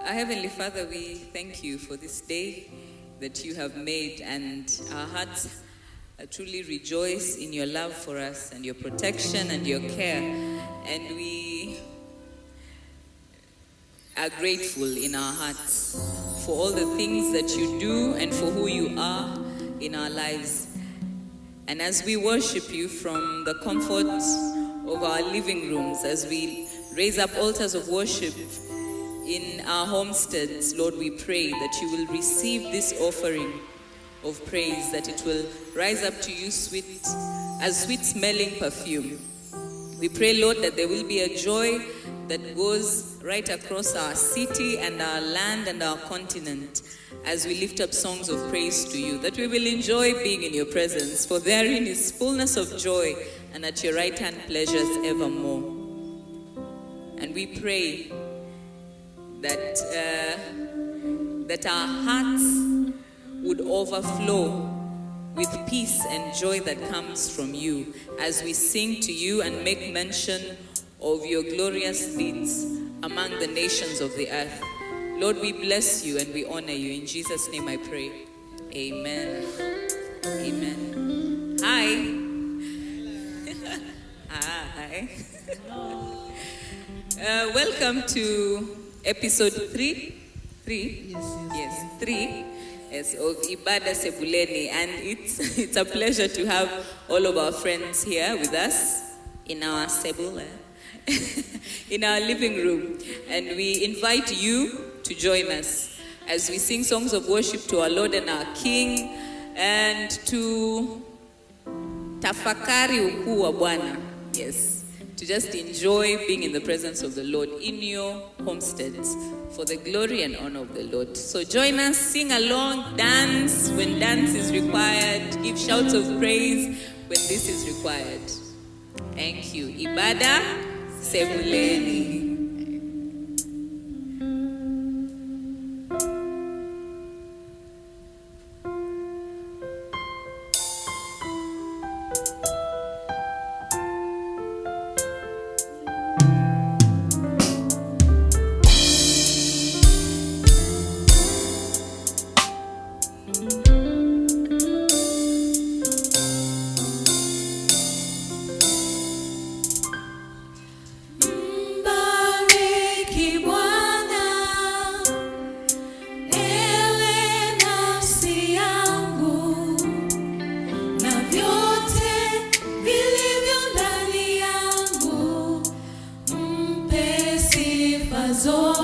Our Heavenly Father, we thank you for this day that you have made, and our hearts truly rejoice in your love for us and your protection and your care. And we are grateful in our hearts for all the things that you do and for who you are in our lives. And as we worship you from the comfort of our living rooms, as we raise up altars of worship in our homesteads, Lord, we pray that you will receive this offering of praise, that it will rise up to you as sweet-smelling perfume. We pray, Lord, that there will be a joy that goes right across our city and our land and our continent as we lift up songs of praise to you, that we will enjoy being in your presence, for therein is fullness of joy, and at your right hand pleasures evermore. And we pray that our hearts would overflow with peace and joy that comes from you as we sing to you and make mention of your glorious deeds among the nations of the earth. Lord, we bless you and we honor you. In Jesus' name I pray. Amen. Amen. Hi. Hi. Welcome to episode 3. Yes, of Ibada Sebuleni, and it's a pleasure to have all of our friends here with us in our sebule, in our living room, and we invite you to join us as we sing songs of worship to our Lord and our King, and to tafakari ukuu wa Bwana. Yes, to just enjoy being in the presence of the Lord in your homesteads for the glory and honor of the Lord. So join us, sing along, dance when dance is required, give shouts of praise when this is required. Thank you. Ibada Sebuleni. Ooh.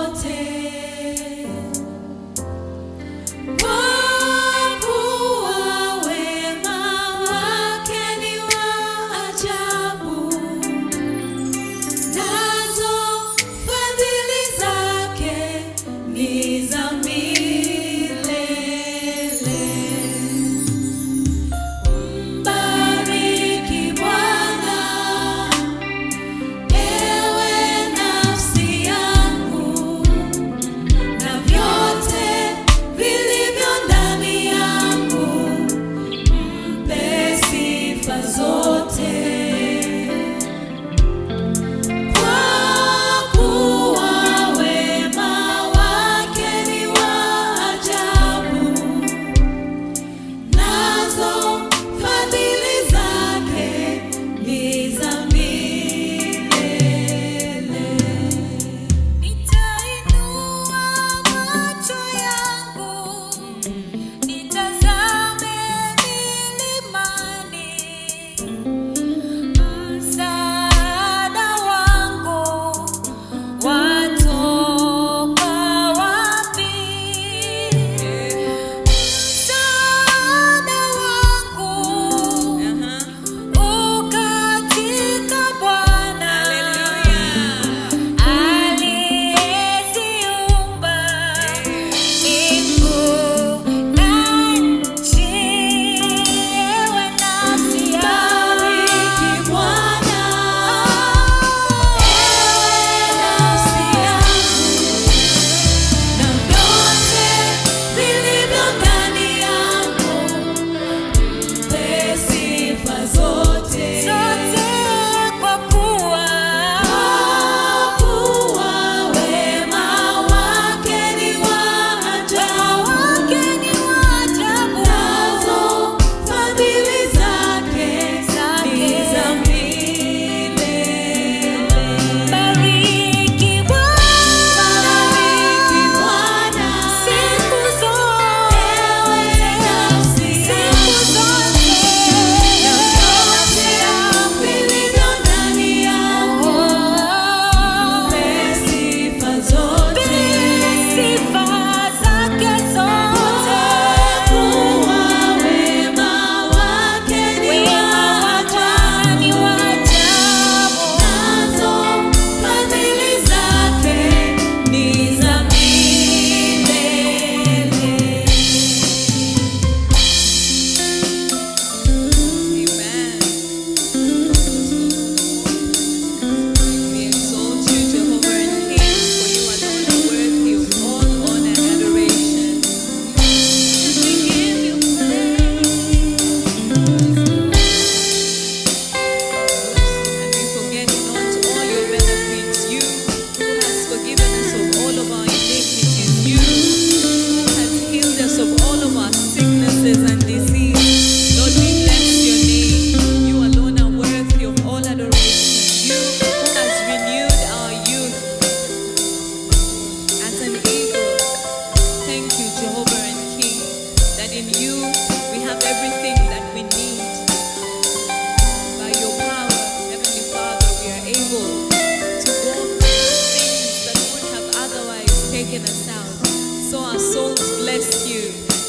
taken us out. So our souls bless you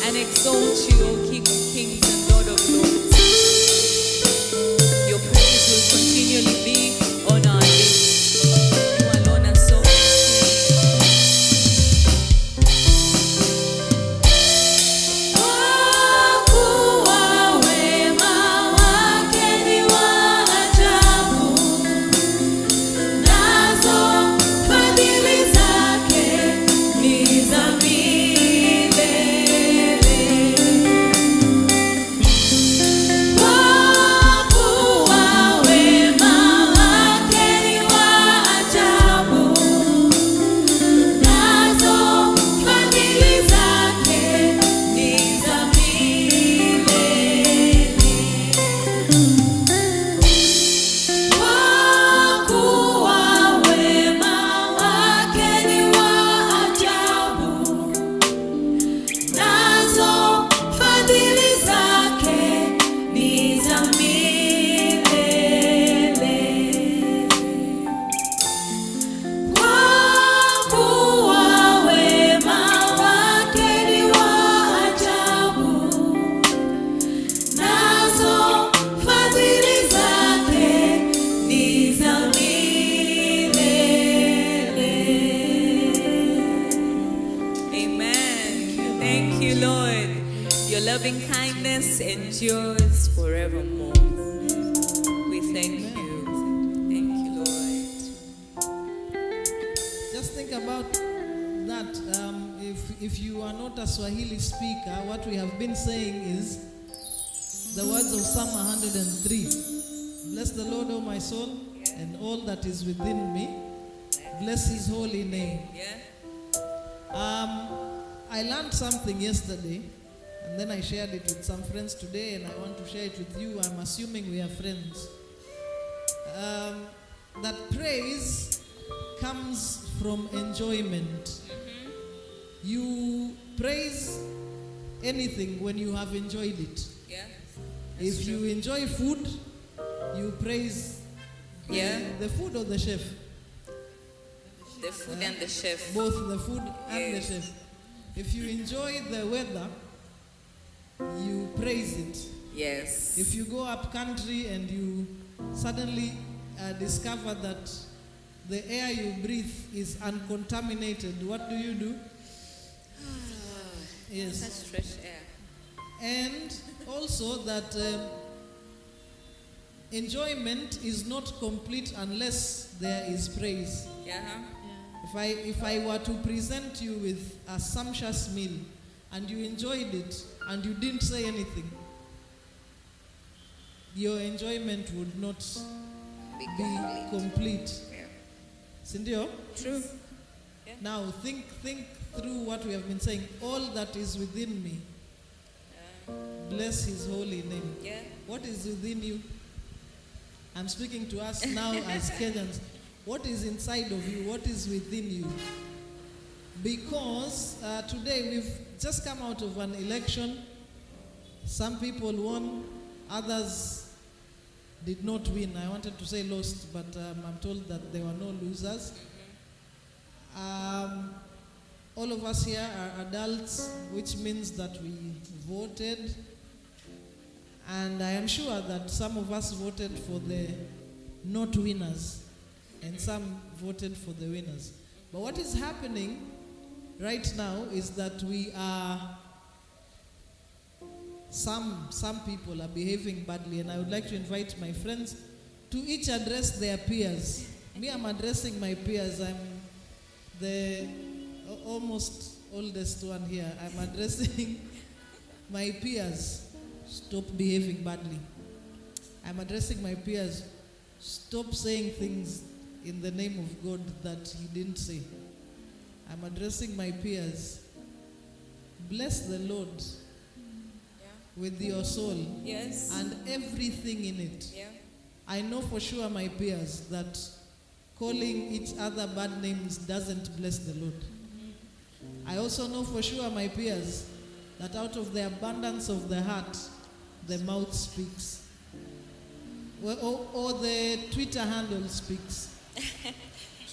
and exalt you, O King of Kings and Lord of Lords. Your praise will continually be on our lips. You alone are so endures forevermore. We thank you. Thank you, Lord. Just think about that. If you are not a Swahili speaker, what we have been saying is the words of Psalm 103. Bless the Lord, O my soul, and all that is within me. Bless his holy name. I learned something yesterday. And then I shared it with some friends today, and I want to share it with you. I'm assuming we are friends. That praise comes from enjoyment. You praise anything when you have enjoyed it. If you enjoy food, you praise the food or the chef? The food and the chef. Both the food and the chef. If you enjoy the weather, you praise it. Yes. If you go up country and you suddenly discover that the air you breathe is uncontaminated, what do you do? Yes. Such fresh air. And also that enjoyment is not complete unless there is praise. If I were to present you with a sumptuous meal and you enjoyed it and you didn't say anything, your enjoyment would not be complete. Sindio? True. Now think through what we have been saying. All that is within me. Bless his holy name. What is within you? I'm speaking to us now as Kenyans. What is inside of you? What is within you? Because today we've just come out of an election. Some people won, others did not win. I wanted to say lost, but I'm told that there were no losers. All of us here are adults, which means that we voted. And I am sure that some of us voted for the not winners, and some voted for the winners. But what is happening right now is that we are, some people are behaving badly, and I would like to invite my friends to each address their peers. Me, I'm addressing my peers. I'm the almost oldest one here. I'm addressing my peers. Stop behaving badly. I'm addressing my peers. Stop saying things in the name of God that he didn't say. I'm addressing my peers. Bless the Lord with your soul and everything in it. I know for sure, my peers, that calling each other bad names doesn't bless the Lord. I also know for sure, my peers, that out of the abundance of the heart, the mouth speaks. Or the Twitter handle speaks.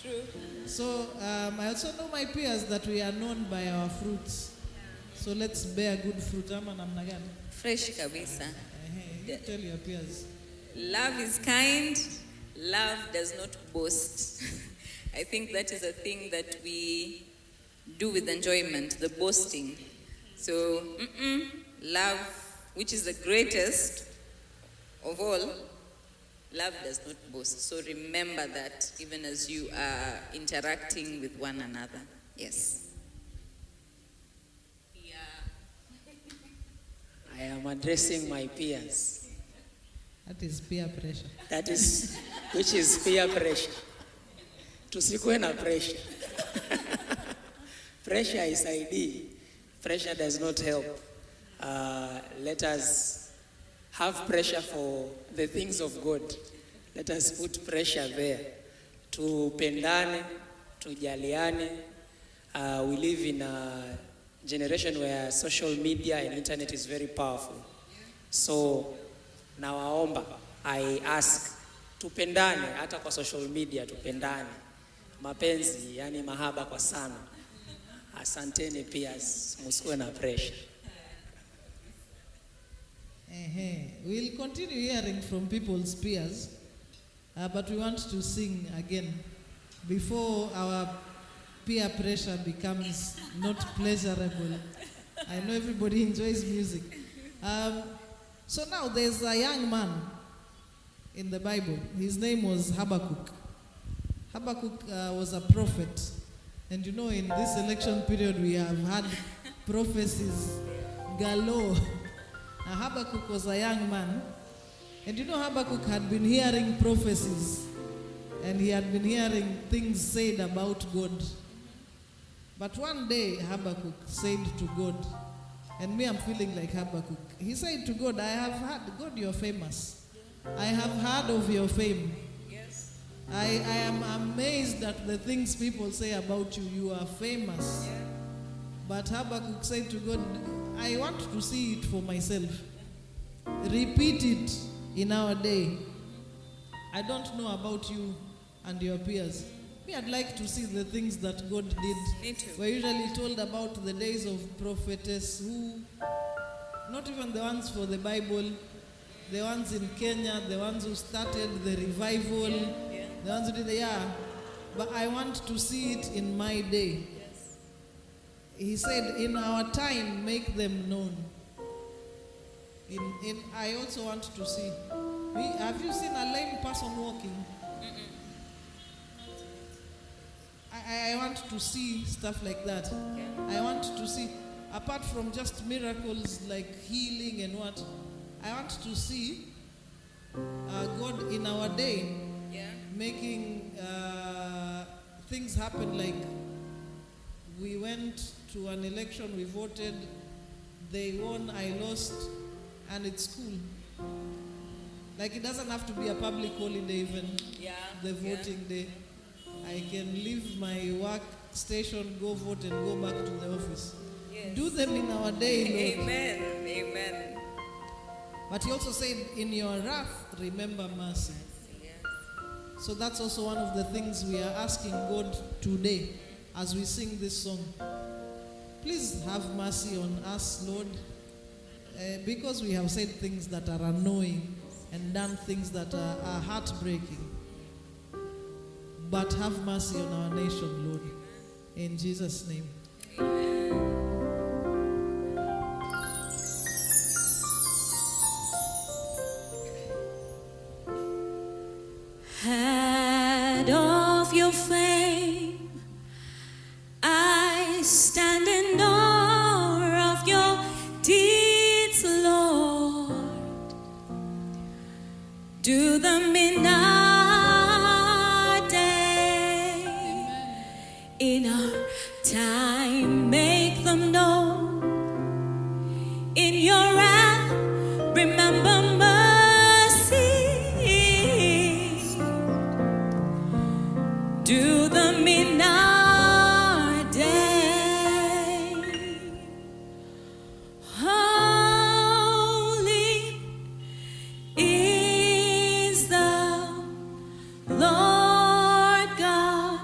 True. So I also know my peers that we are known by our fruits. So let's bear good fruit. Ama namna gani? Fresh kabisa. You tell your peers. Love is kind. Love does not boast. I think that is a thing that we do with enjoyment, the boasting. So, love, which is the greatest of all, love does not boast. So remember that even as you are interacting with one another. Yes. I am addressing my peers. That is peer pressure. That is, which is peer pressure. Tusikuwe na pressure. Pressure is ID. Pressure does not help. Let us have pressure for the things of God. Let us put pressure there. Tupendane, tujaliane. We live in a generation where social media and internet is very powerful. So, nawaomba, I ask, tupendane, hata kwa social media, tupendane. Mapenzi, yani mahaba kwa sana. Asanteni peers, musikuwe na pressure. We'll continue hearing from people's peers, but we want to sing again before our peer pressure becomes not pleasurable. I know everybody enjoys music. So now there's a young man in the Bible. His name was Habakkuk. Habakkuk was a prophet. And you know, in this election period, we have had prophecies galore. Habakkuk was a young man. And you know, Habakkuk had been hearing prophecies. And he had been hearing things said about God. But one day, Habakkuk said to God, and me, I'm feeling like Habakkuk. He said to God, I have heard, God, you're famous. I have heard of your fame. Yes. I am amazed at the things people say about you. You are famous. Yeah. But Habakkuk said to God, I want to see it for myself. Repeat it in our day. I don't know about you and your peers. Me, I'd like to see the things that God did. Me too. We're usually told about the days of prophetess who, not even the ones for the Bible, the ones in Kenya, the ones who started the revival, the ones who did but I want to see it in my day. Yes. He said, in our time, make them known. I also want to see. Have you seen a lame person walking? I want to see stuff like that. Okay. I want to see, apart from just miracles like healing and what, I want to see God in our day making things happen. Like we went to an election, we voted, they won, I lost, and it's cool. Like it doesn't have to be a public holiday even, the voting day. I can leave my work station, go vote, and go back to the office. Yes. Do them in our day, Lord. Amen. Amen. But he also said, in your wrath, remember mercy. Yes. So that's also one of the things we are asking God today as we sing this song. Please have mercy on us, Lord, because we have said things that are annoying and done things that are heartbreaking. But have mercy on our nation, Lord. In Jesus' name. Head of your fame, I stand in awe of your deeds, Lord. Do them in our day, in our time, make them known. In your wrath, remember mercy. Do them in our day. Holy is the Lord God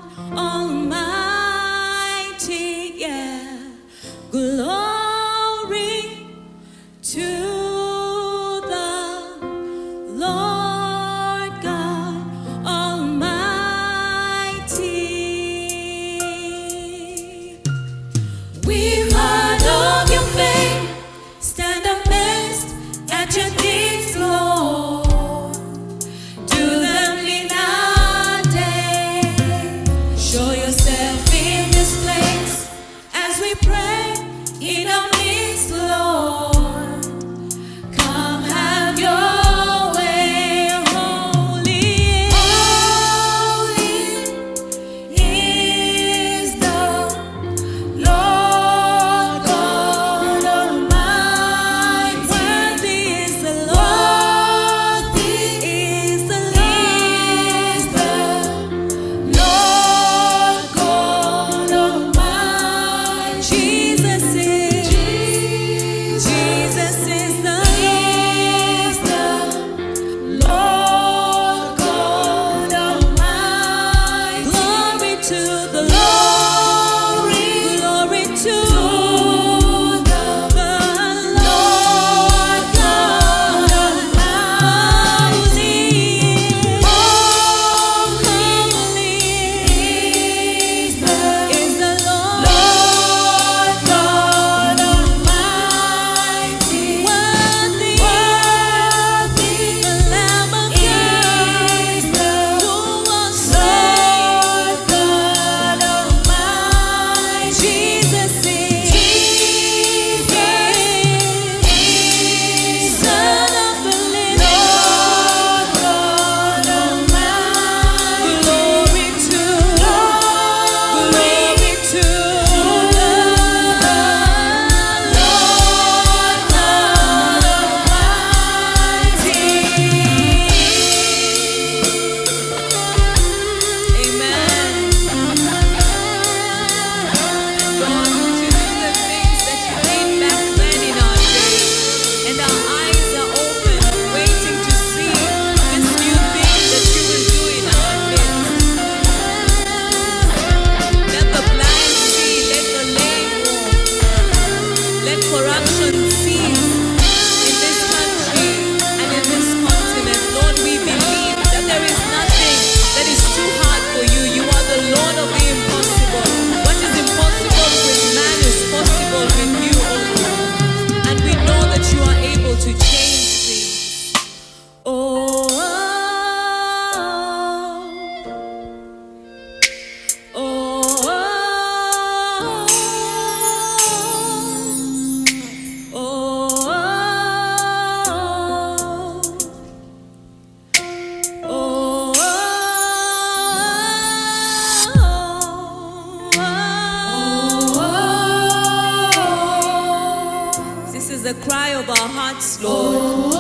the cry of our hearts, Lord.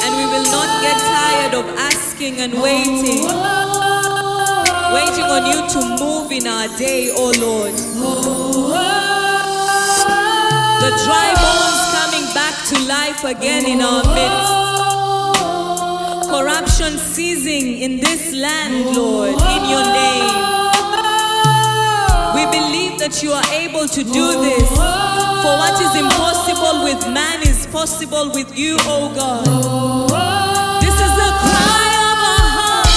And we will not get tired of asking and waiting on you to move in our day, oh Lord. The dry bones coming back to life again in our midst. Corruption ceasing in this land, Lord, in your name. We believe that you are able to do this. For what is impossible with man is possible with you, oh God. This is the cry of our hearts.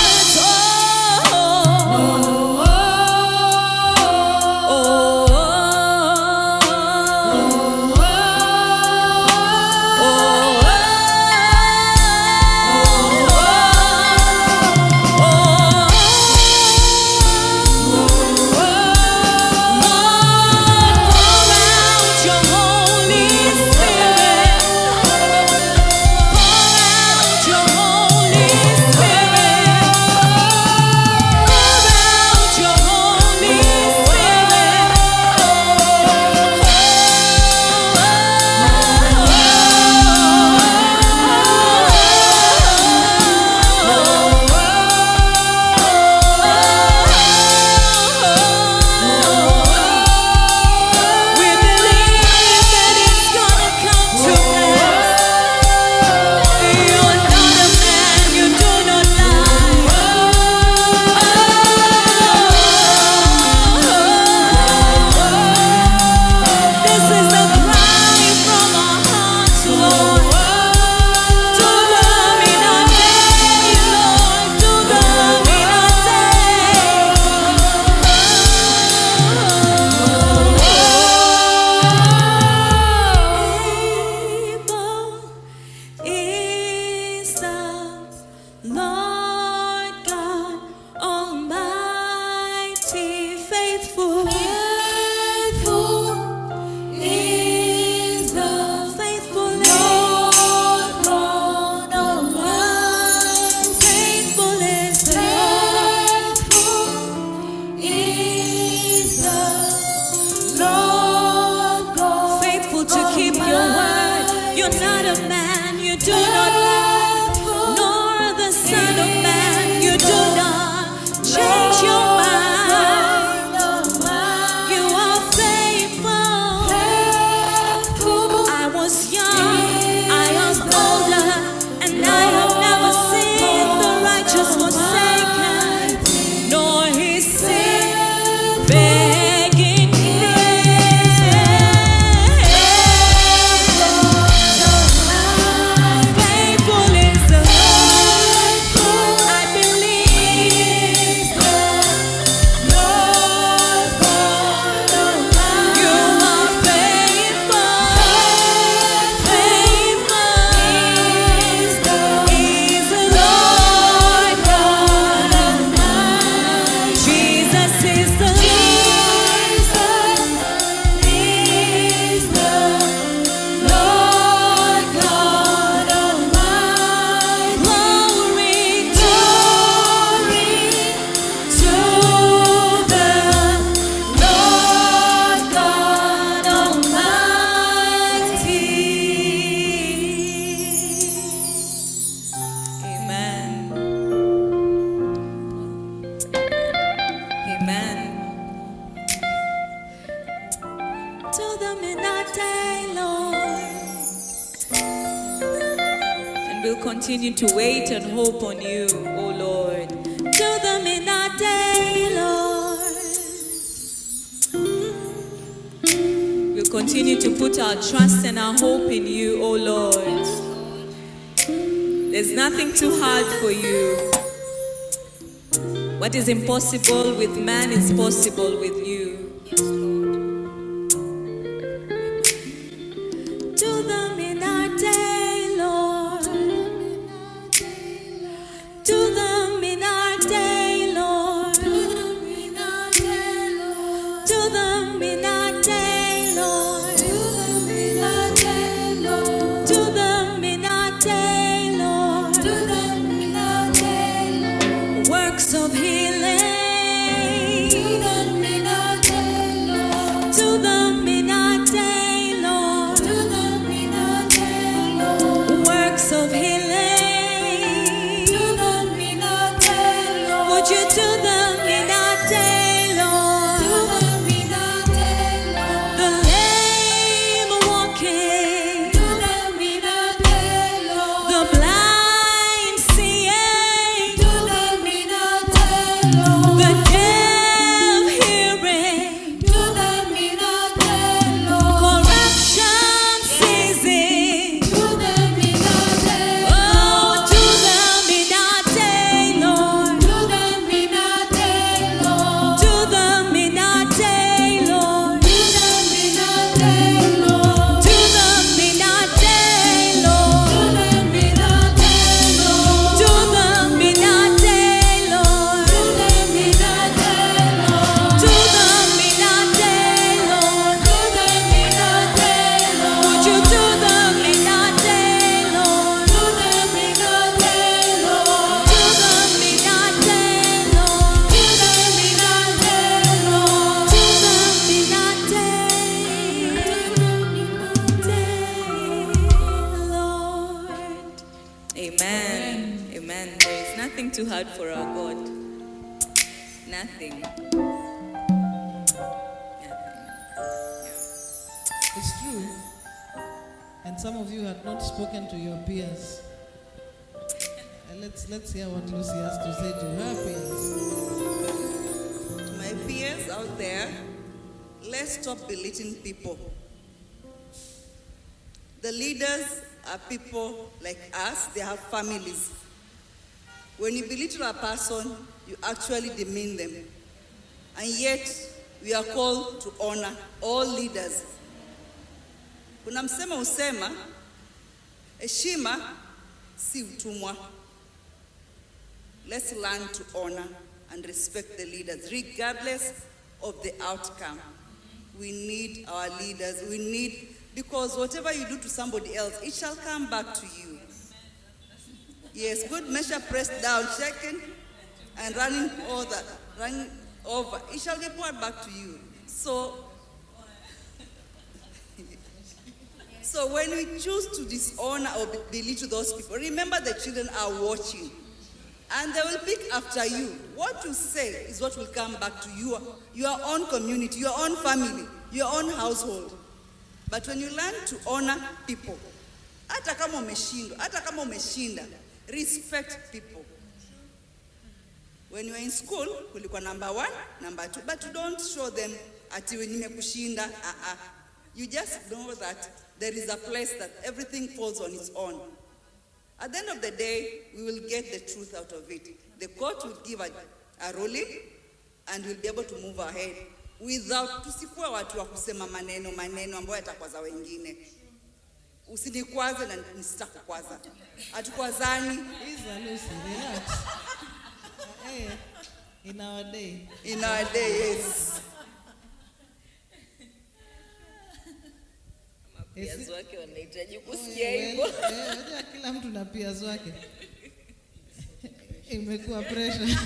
Continue to wait and hope on you, oh Lord. Do them in our day, Lord. We'll continue to put our trust and our hope in you, oh Lord. There's nothing too hard for you. What is impossible with man is possible with you. Do them in our day, Lord. Do them in our day, Lord. Do them in our day, Lord. Do them in our day, Lord. Do them in our day, Lord. Do them in our day, Lord. Works of healing. Do them in our day, Lord. Do them in our day, Lord. hard for our God? Nothing. It's true. And some of you had not spoken to your peers. Let's hear what Lucy has to say to her peers. To my peers out there, let's stop belittling people. The leaders are people like us, they have families. When you belittle a person, you actually demean them. And yet, we are called to honor all leaders. Kuna msemo usema, heshima si utumwa. Let's learn to honor and respect the leaders, regardless of the outcome. We need our leaders. We need, because whatever you do to somebody else, it shall come back to you. Yes, good measure pressed down, shaken, and running over. It shall be poured back to you. So when we choose to dishonor or belittle those people, remember the children are watching. And they will pick after you. What you say is what will come back to you, your own community, your own family, your own household. But when you learn to honor people, hata kama umeshinda, respect people. When you are in school, kulikuwa number 1, number 2, but you don't show them ati nimekushinda. You just know that there is a place that everything falls on its own. At the end of the day, we will get the truth out of it. The court will give a ruling, and we'll be able to move ahead without tusikuwa watu wa kusema maneno ambayo yatakwaza wengine. Usinikwaze na nisitakukwaza. Hatukwazani. Lucy, relax. Hey, in our day, yes. Peers wake wanahitaji kusikia hivyo. Kila mtu na peers wake. Imekuwa pressure.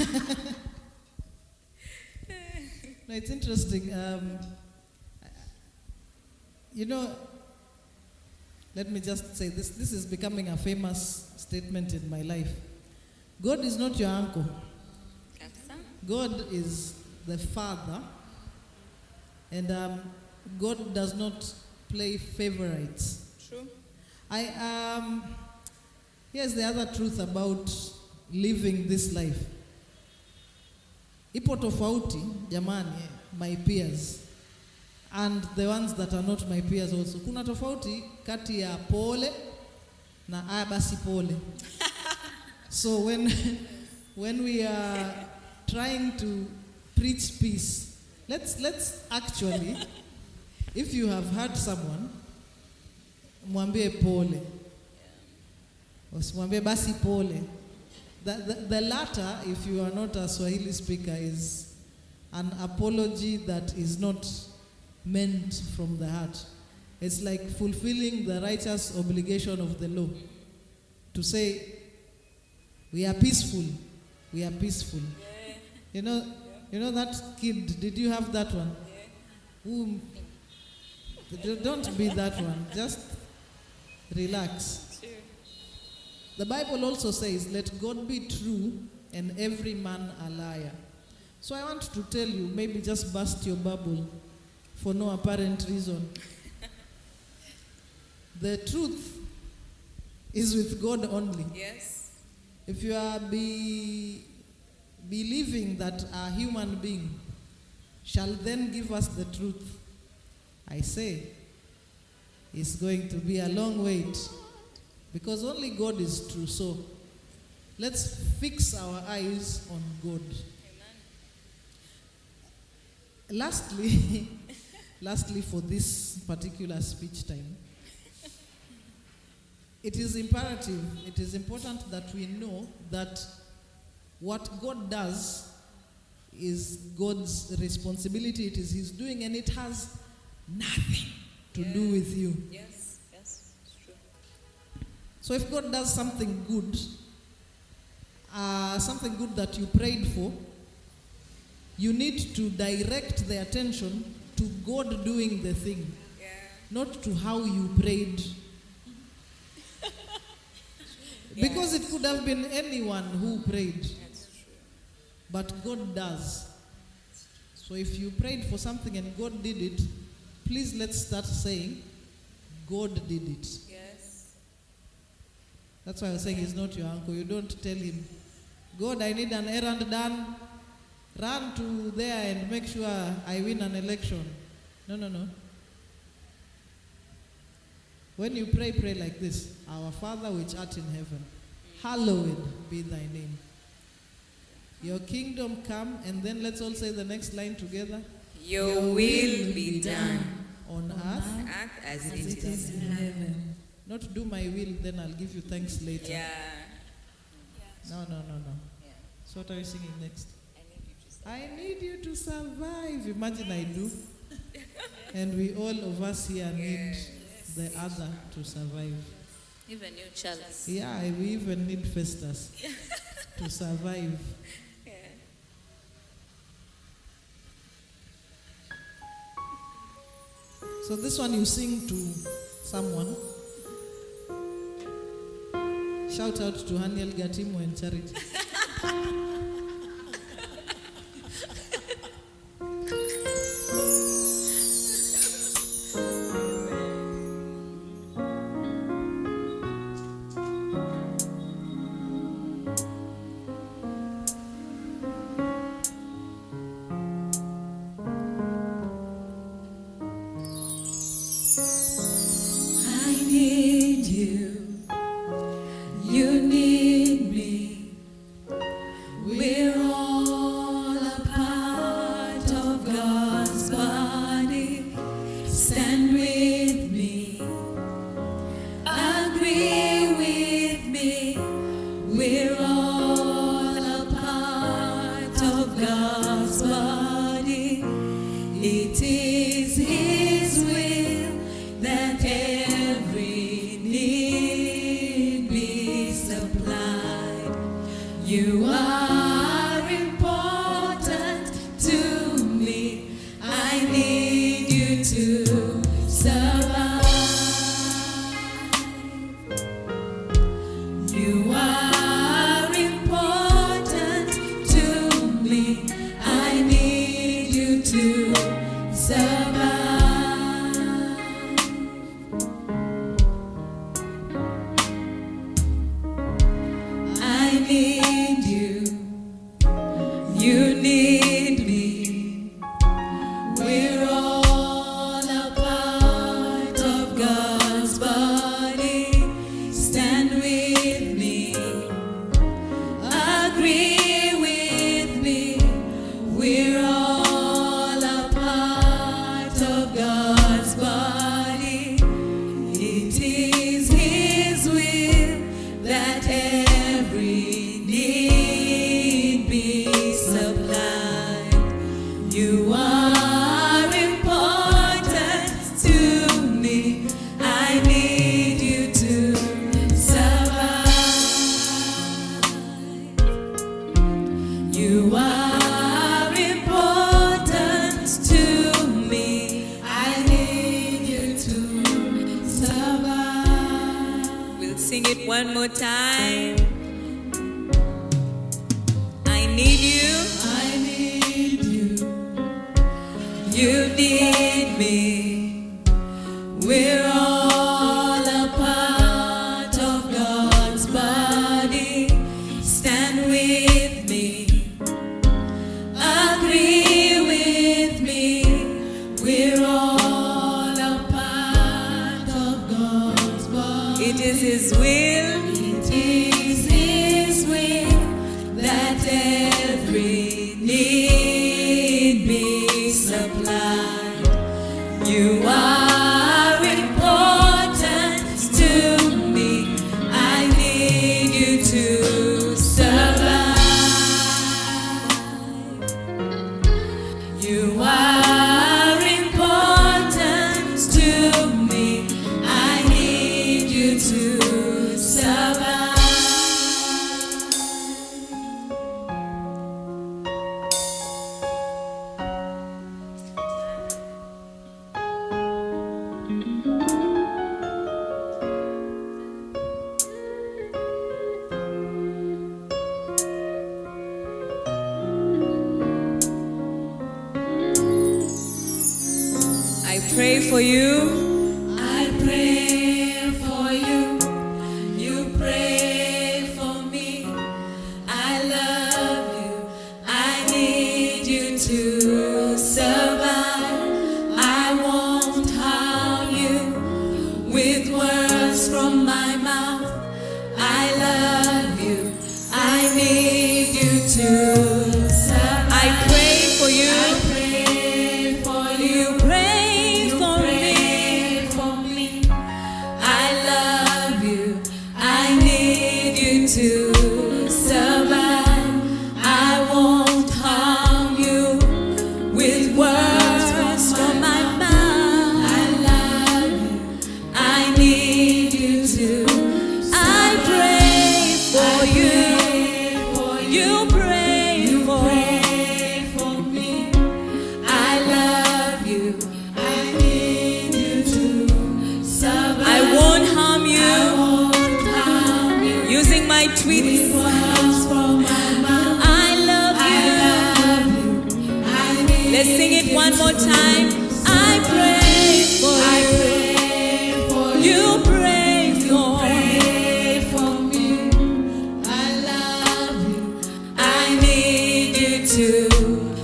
No, it's interesting. Let me just say this. This is becoming a famous statement in my life. God is not your uncle. God is the Father. And God does not play favorites. True. Here's the other truth about living this life. Ipo tofauti, jamani, my peers, and the ones that are not my peers also. Kuna tofauti kati ya pole na basi pole. So when we are trying to preach peace, let's actually, if you have hurt someone, mwambie pole. Mwambie basi pole. The latter, if you are not a Swahili speaker, is an apology that is not meant from the heart. It's like fulfilling the righteous obligation of the law. To say, we are peaceful. We are peaceful. Yeah. You know that kid, did you have that one? Yeah. Don't be that one. Just relax. Sure. The Bible also says, let God be true and every man a liar. So I want to tell you, maybe just burst your bubble for no apparent reason. The truth is with God only. Yes. If you are believing that a human being shall then give us the truth, I say, it's going to be a long wait, because only God is true. So let's fix our eyes on God. Amen. Lastly, for this particular speech time, it is imperative, it is important that we know that what God does is God's responsibility. It is His doing, and it has nothing to do with you. Yes, it's true. So if God does something good that you prayed for, you need to direct the attention to God doing the thing, not to how you prayed. Because it could have been anyone who prayed. but God does. So if you prayed for something and God did it, please let's start saying, God did it. Yes. That's why I was saying he's not your uncle. You don't tell him, God, I need an errand done. Run to there and make sure I win an election. No, no, no. When you pray, pray like this. Our Father which art in heaven, hallowed be thy name. Your kingdom come, and then let's all say the next line together. Your will be done on earth as it is in heaven. Not do my will, then I'll give you thanks later. Yeah. No, no, no, no. Yeah. So what are you singing next? I need you to survive. Imagine I do. And we all of us here need the other to survive. Even you, Charles. Yeah, we even need Festus to survive. Yeah. So this one you sing to someone. Shout out to Haniel Gatimo and Charity. One more time. I need you. I need you. You need me. We're all a part of God's body. Stand with me. Agree with me. We're all a part of God's body. It is His will. You are important to me. I need you to survive. You are important to me. I need you to survive. I pray for you. I pray for you. You pray for me. I love you. I need you to survive. I won't harm you with words from my mouth. I love you. I need you to survive. I pray for you. I pray for you. You pray You for me. pray for me. I love you. I need you to survive. I won't harm you with words from my mouth. I love you. I need you to. I pray for you. You pray You for pray for me. I love you. I need you to survive. I won't harm I you won't harm you using my with tweets. words from my mouth. I love I you. love you. I need Let's sing it you one more to time. I pray for I you. pray for You pray You for pray for me. I love you. I need you to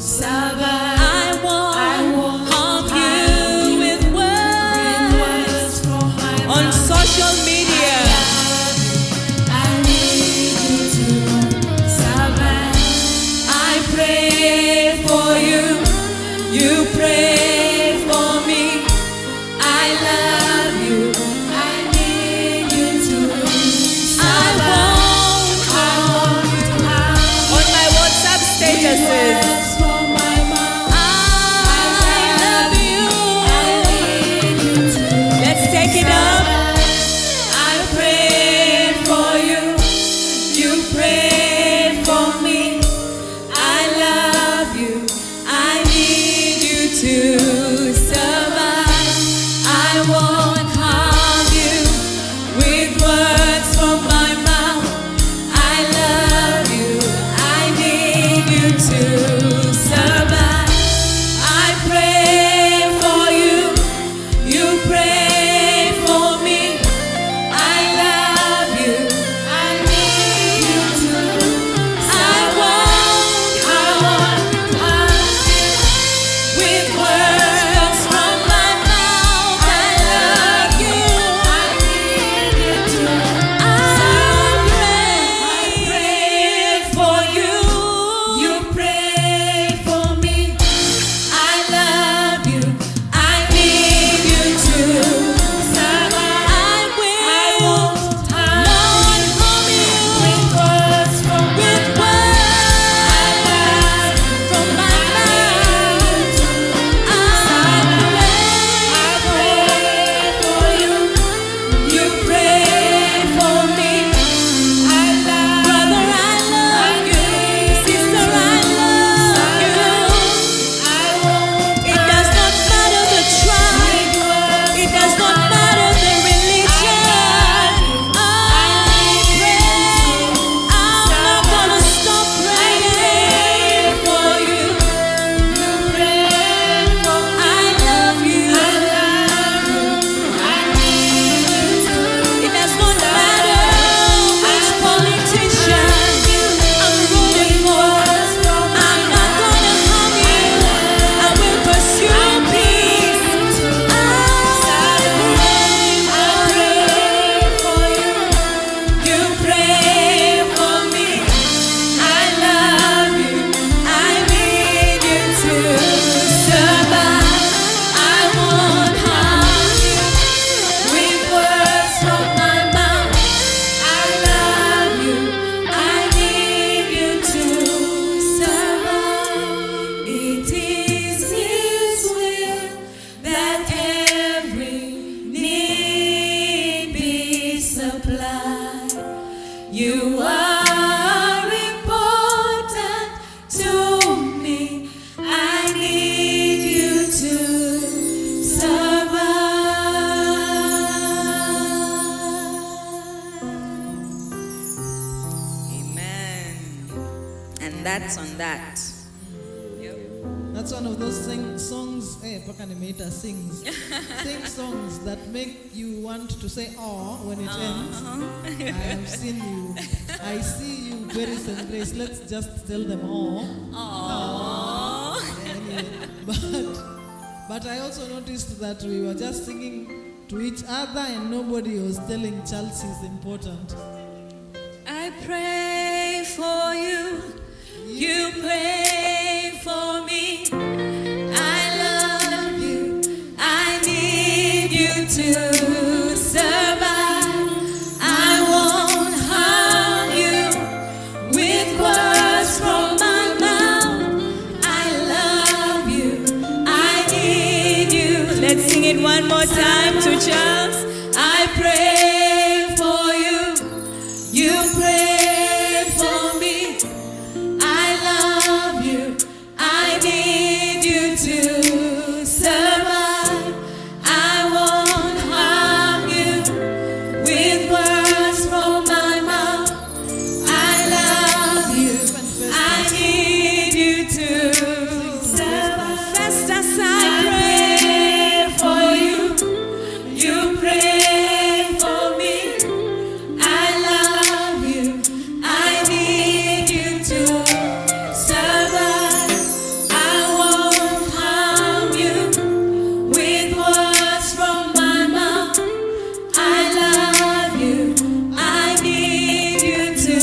survive. I won't harm you with words Words from my on mouth. social media. I need you to survive. I pray for you. You pray for me. I love you. I need you to survive. I won't harm On my WhatsApp statuses. words from my mouth. I love you. I need you to Let's take it up. I pray for you. You pray for me. I love you. I need you to survive. I won't harm you with words from my mouth. I love you. I need you to survive. I pray for you. You pray for me. I love you. I need you to. I won't harm you with words from my mouth. I love you. I need you to. I pray for you. You pray for me. I love you. I need you to survive. I won't harm you with words from my mouth. From my mouth. I pray for you. You pray for me. I love brother, I love you. Sister, I love you. I won't. It does not matter the tribe. It does not matter the religion. I pray. I'm not gonna stop praying for you. You pray for I love you. I love you. I need you to. It does not matter which politician I'm rooting for. I'm not gonna harm you. I will pursue peace. I pray for you. You pray for me. I love you. I need you to survive. I won't harm you with words from my mouth. I love you. I need you to survive. It is His will that every need be supplied. You are important to me. I need you to survive. Amen. And that's on that. That's one of those songs. Hey, mpaka nimeita sings. Sing songs that make you want to say "oh" when it ends. I have seen you. I see you, Grace and Grace. Let's just tell them "oh." Anyway, but I also noticed that we were just singing to each other and nobody was telling Chelsea is important. I pray for you, you pray for me. I love you, I need you to survive. I won't harm you with words from my mouth. I love you, I need you. Let's sing it one more time to Charles. I pray for you, you pray for me. I love you, I need you to survive. I won't harm you with words from my mouth. I love you, I need you to survive. Festus, I pray for you, you pray for me. I love you, I need you to survive. I won't harm you with words from my mouth. I love you, I need you to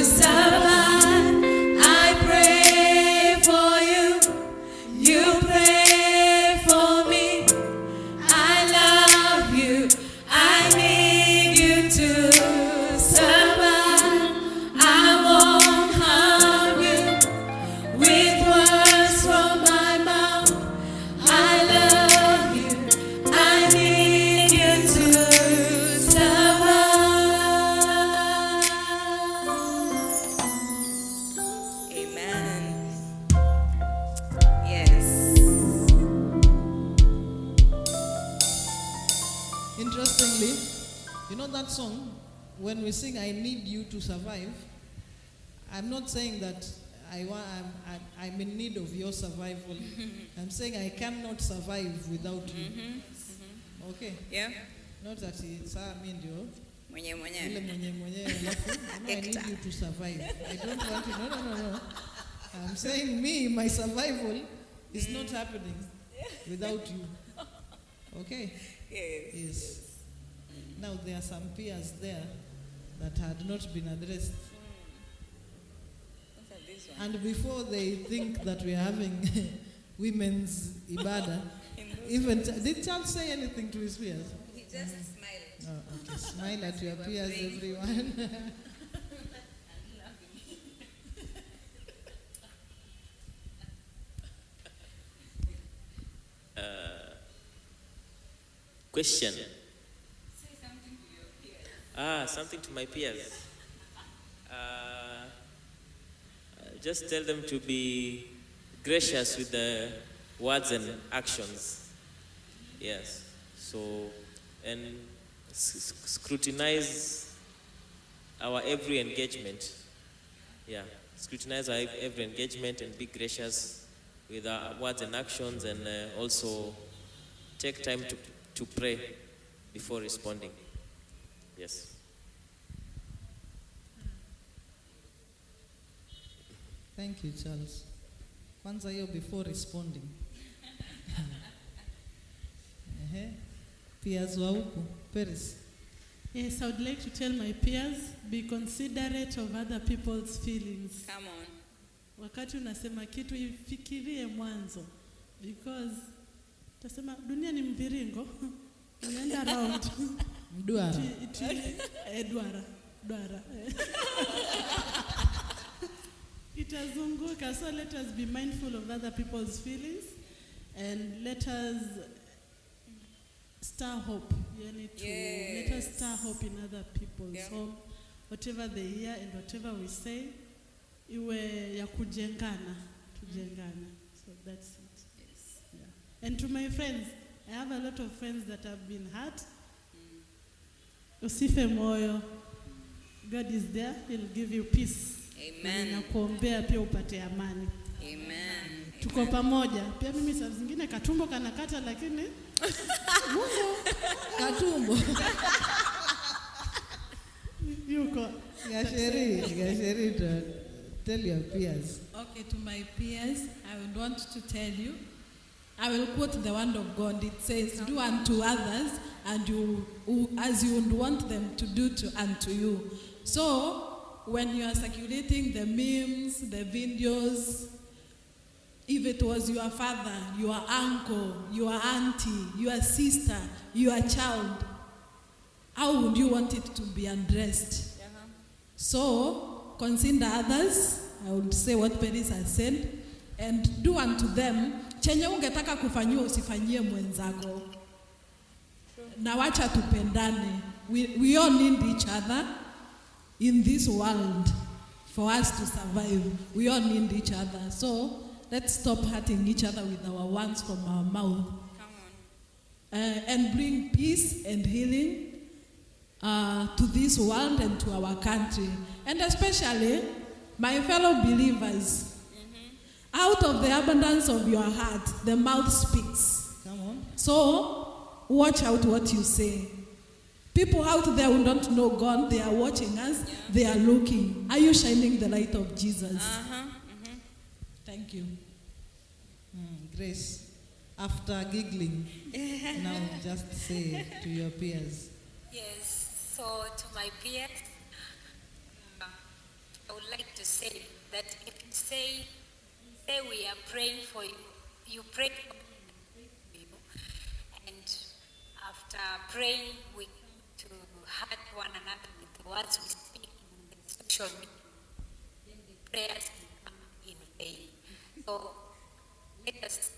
survive. I pray for you, you pray for me. I love you, I need you to survive. I won't harm you with words from my mouth. I love you, I need you to survive. Amen. Yes. Interestingly, you know that song, when we sing "I need you to survive," I'm not saying that I'm in need of your survival. I'm saying I cannot survive without you. Okay? Yeah. Not that it's me ndio Mwenye ile mwenye. mwenye alafu, I need you to survive. I don't want you. No. I'm saying my survival is not happening without you. Okay? Yes. Now there are some peers there that had not been addressed. And before they think that we are having women's Ibada, even did Charles say anything to his peers? He just smiled. Oh, okay. Smile at your peers, everyone. Question. Say something to your peers. Something to my peers. Just tell them to be gracious with the words and actions. Yes. So, and scrutinize our every engagement. Yeah. Scrutinize our every engagement and be gracious with our words and actions, and also take time to pray before responding. Yes. Thank you, Charles. Kwanza hiyo before responding. Peers wa huku, Paris. Yes, I would like to tell my peers, be considerate of other people's feelings. Come on. Wakati unasema kitu ifikirie mwanzo, because utasema dunia ni mviringo, unaenda round. Mduara. Duara. Itazunguka, so let us be mindful of other people's feelings and let us stir hope. Let us stir hope in other people's home. Whatever they hear and whatever we say, iwe ya kujengana. So that's it. Yes. Yeah. And to my friends, I have a lot of friends that have been hurt. Usife moyo. God is there, He'll give you peace. Amen. Na kuombea pia upate amani. Amen. tuko pamoja. Pia mimi saa zingine katumbo kanakata, lakini Mungu Katumbo. yuko. Gasheri, tell your peers. Okay, to my peers, I would want to tell you, I will quote the word of God. It says, do unto others and as you would want them to do unto you. So, when you are circulating the memes, the videos, if it was your father, your uncle, your auntie, your sister, your child, how would you want it to be addressed? So, consider others. I would say what Penis has said, and do unto them chenye ungetaka kufanyiwa usifanyie mwenzako. Na wacha tupendane. We all need each other in this world for us to survive. We all need each other. So let's stop hurting each other with our words from our mouth. Come on. And bring peace and healing to this world and to our country. And especially my fellow believers. Out of the abundance of your heart, the mouth speaks. Come on. So, watch out what you say. People out there who don't know God, they are watching us, they are looking. Are you shining the light of Jesus? Thank you. Grace, after giggling, now just say to your peers. Yes, so to my peers, I would like to say that if you say we are praying for you, you pray for you, and after praying, we need to hurt one another with the words we speak in the social media, then the prayers become in vain. So let us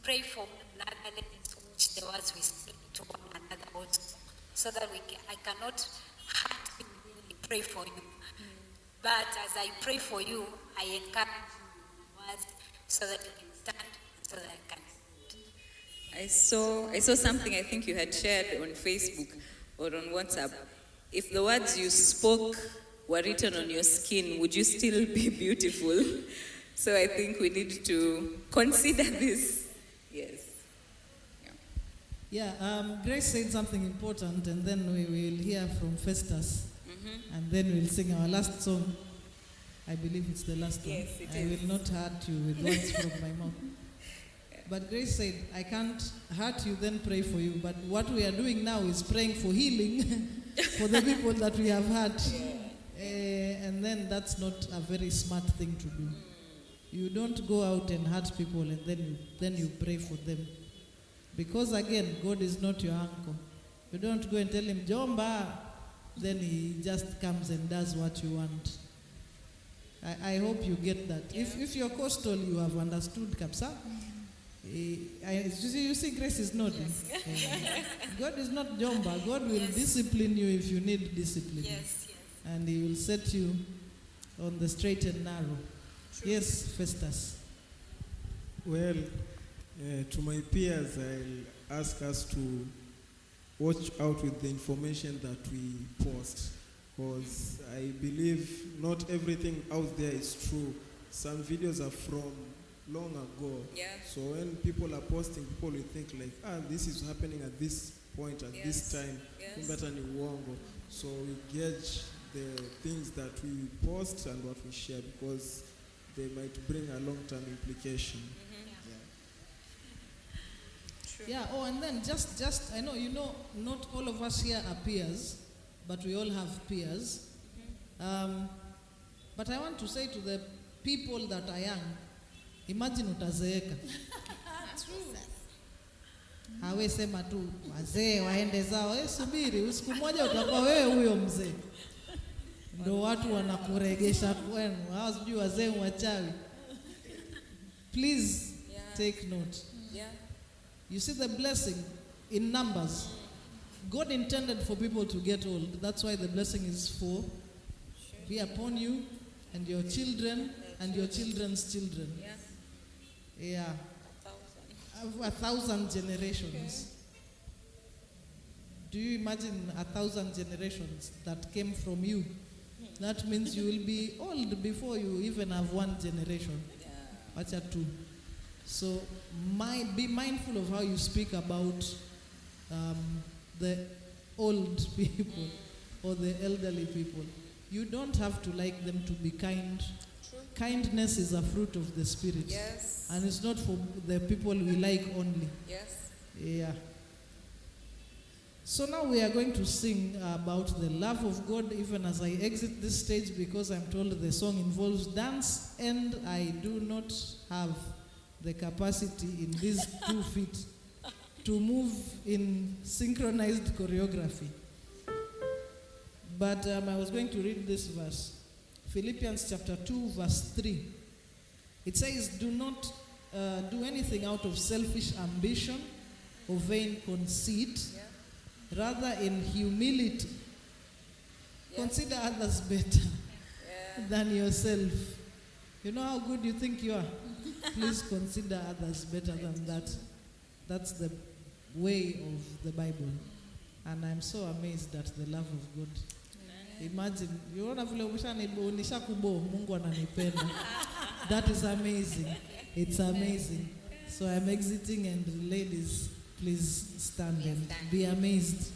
pray for one another, let us watch the words we speak to one another also, so that I cannot hurt you when I pray for you. But as I pray for you, I encourage words so that you can stand, so that I can. I saw something I think you had shared on Facebook or on WhatsApp. If the words you spoke were written on your skin, would you still be beautiful? So I think we need to consider this. Yes. Grace said something important, and then we will hear from Festus, and then we'll sing our last song. I believe it's the last one. Yes, it I is. will not hurt you with words from my mouth. But Grace said, I can't hurt you, then pray for you. But what we are doing now is praying for healing for the people that we have hurt. And then that's not a very smart thing to do. You don't go out and hurt people and then you pray for them. Because again, God is not your uncle. You don't go and tell him, Jomba, then he just comes and does what you want. I hope you get that. If you're coastal, you have understood, Kapsa. You see, Grace is nodding. God is not Jomba. God will discipline you if you need discipline. Yes. And he will set you on the straight and narrow. True. Yes, Festus. Well, to my peers, I'll ask us to watch out with the information that we post. Because I believe not everything out there is true. Some videos are from long ago. Yeah. So when people are posting, people will think like, this is happening at this point, at this time. Yes. So we gauge the things that we post and what we share, because they might bring a long-term implication. And then just I know, not all of us here are peers, but we all have peers. But I want to say to the people that are young, imagine utazeeka. Hawe sema tu wazee waende zao, subiri siku moja utakuwa wewe huyo mzee. Ndio watu wanakuregesha kwenu. Hao sijui wazee wachawi. Please take note. You see the blessing in numbers. God intended for people to get old. That's why the blessing is for be upon you and your children and your children's children. 1,000 generations. Do you imagine 1,000 generations that came from you? That means you will be old before you even have one generation. Acha tu. So be mindful of how you speak about the old people or the elderly people. You don't have to like them to be kind. True. Kindness is a fruit of the Spirit. Yes. And it's not for the people we like only. Yes. Yeah. So now we are going to sing about the love of God even as I exit this stage, because I'm told the song involves dance and I do not have the capacity in these 2 feet to move in synchronized choreography. But I was going to read this verse. Philippians chapter 2 verse 3. It says, do not do anything out of selfish ambition or vain conceit. Rather, in humility, consider others better than yourself. You know how good you think you are? Please consider others better than that. That's the way of the Bible. And I'm so amazed at the love of God. Imagine, you wanna kubo, Mungu ananipenda. That is amazing. It's amazing. So I'm exiting, and ladies, please stand and be amazed.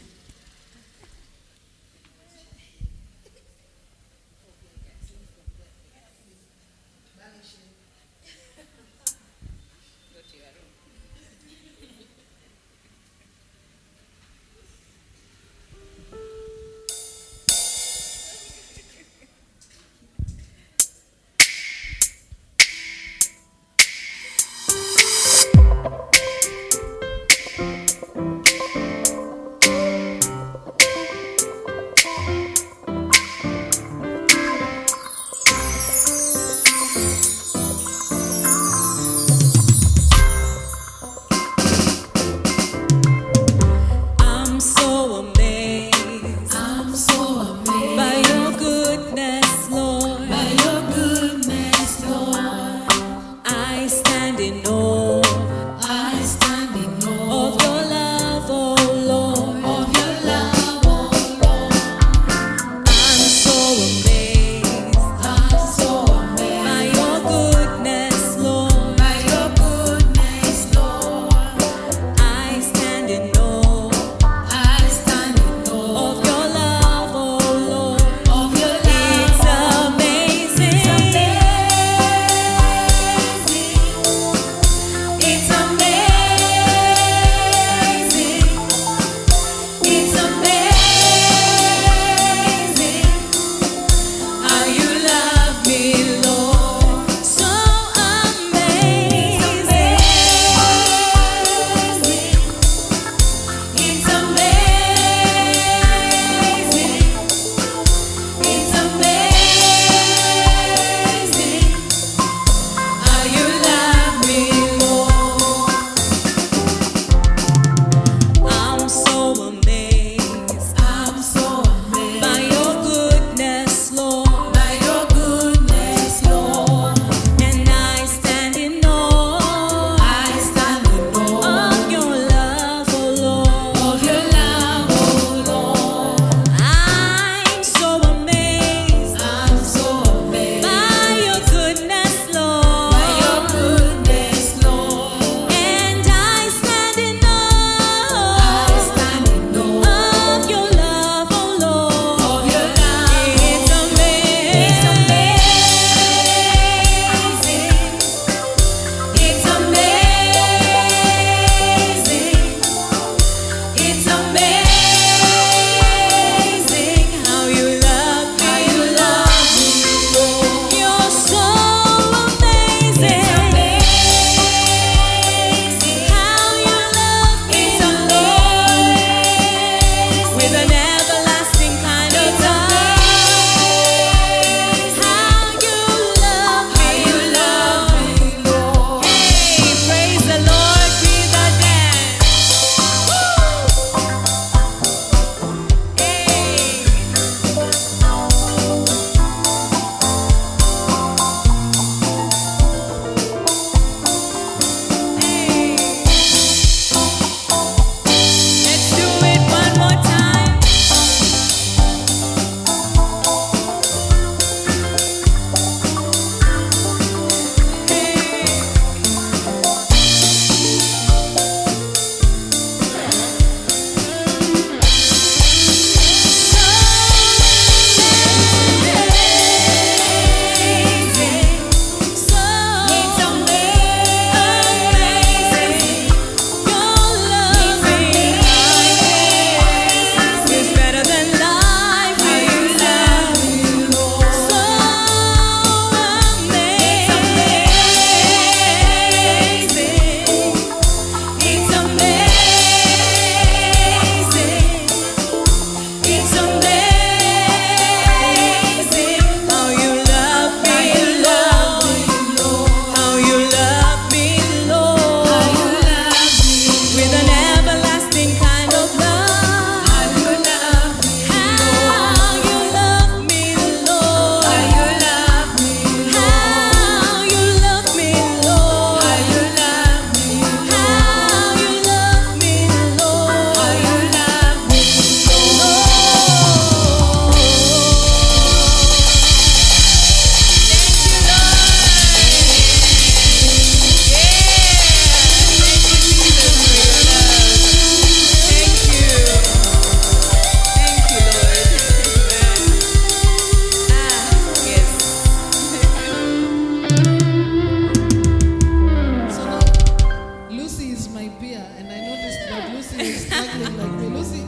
and I noticed that Lucy was struggling like me. Lucy,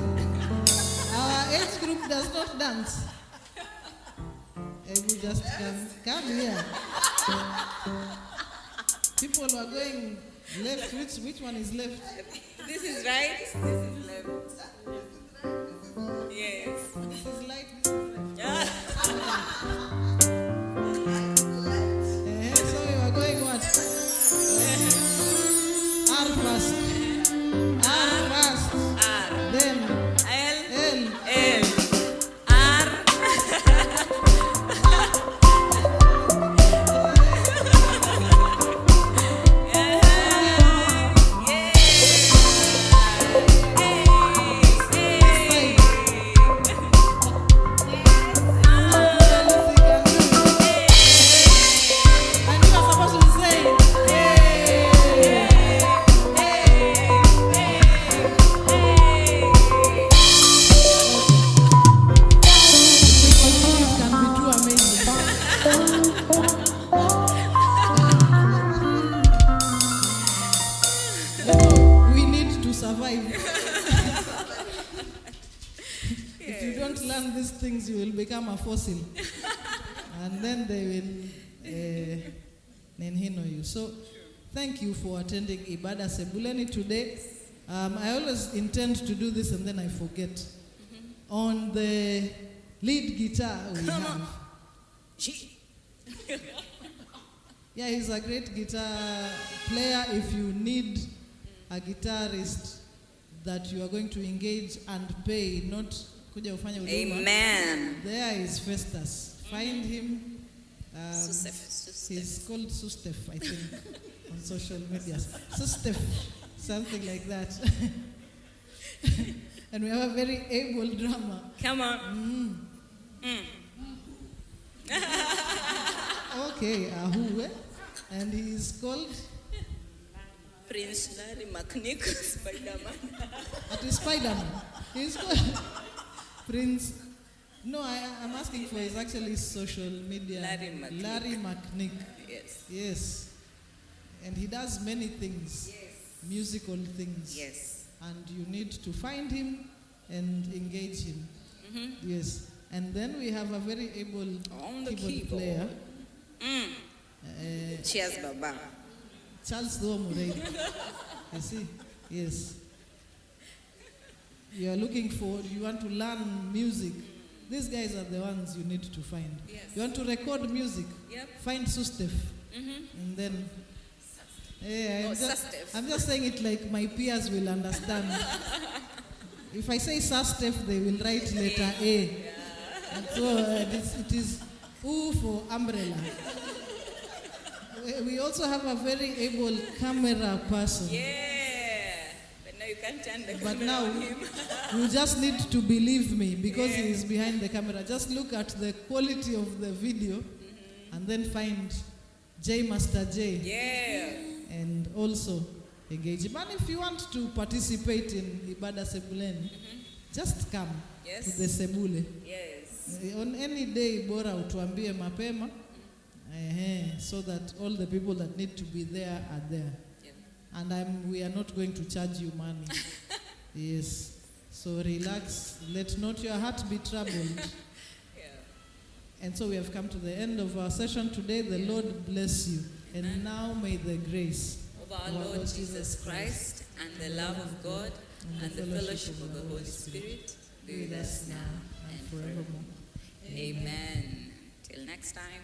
our age group does not dance. You just come here. People are going left. Which one is left? This is right. This is left. Yes. This is light. This is left. Yeah. So you are going what? R first. R first. R. Then L. L. L. R. And you are supposed to say, it can be too amazing. We need to survive. If you don't learn these things, you will become a fossil. And then they will nenhino you. So, thank you for attending Ibada Sebuleni today. I always intend to do this and then I forget. On the lead guitar we have. Yeah, he's a great guitar player. If you need a guitarist that you are going to engage and pay, not kuja ufanye huduma. Amen. There is Festus. Find him. Sustef. He's called Sustef, I think, on social media. Sustef, something like that. And we have a very able drummer. Come on. Okay, who? And he is called Prince Larry McNick, Spider-Man. At the Spider-Man. He's called Prince. No, I'm asking for his actually social media. Larry McNick. Yes. Yes. Yes. And he does many things. Yes. Musical things. Yes. And you need to find him and engage him. Yes. And then we have a very able On the keyboard keyboard. player. Cheers, Baba. Charles Domurey. You see? Yes. You are looking for, you want to learn music. These guys are the ones you need to find. Yes. You want to record music? Yep. Find Sustef. And then, Sustef. I'm just saying it like my peers will understand. If I say Sustef, they will write letter A. Yeah. And so it is U for umbrella. We also have a very able camera person. Yeah. But now you can't turn the But camera now, on him. you just need to believe me because he is behind the camera. Just look at the quality of the video and then find J Master J. Yeah. And also engage him. And if you want to participate in Ibada Sebuleni, just come Yes. to the Sebule. Yes. On any day, bora utuambie mapema, so that all the people that need to be there are there. Yep. And we are not going to charge you money. Yes. So relax. Let not your heart be troubled. Yeah. And so we have come to the end of our session today. The Lord bless you. And now may the grace Of our Lord Jesus Christ and the love of God and the fellowship of the Holy Spirit be with us now and forevermore. Amen. Till next time.